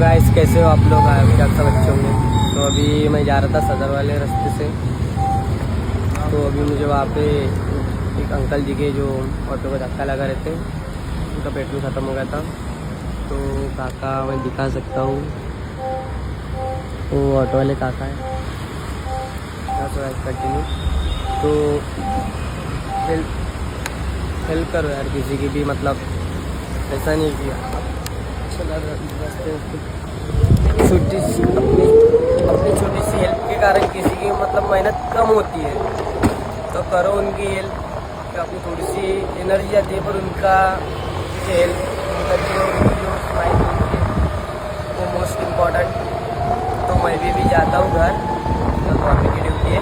Guys, कैसे हो आप लोग? अभी तक सब अच्छे होंगे। तो अभी मैं जा रहा था सदर वाले रास्ते से। तो अभी मुझे वहाँ पे एक अंकल जी के जो ऑटो को धक्का लगा रहे थे, उनका पेट्रोल ख़त्म हो गया था। तो काका मैं दिखा सकता हूँ, वो ऑटो वाले काका है। कंटिन्यू तो हेल्प करो यार किसी की भी, मतलब ऐसा नहीं किया चला रास्ते छोटी सी अपनी छोटी सी हेल्प के कारण किसी की मतलब मेहनत कम होती है, तो करो उनकी हेल्प। तो अपनी थोड़ी सी एनर्जी आती है, पर उनका हेल्प उनका जो स्माइल वो मोस्ट इम्पॉर्टेंट। तो मैं भी जाता हूँ घर, तो मॉर्निंग की ड्यूटी है।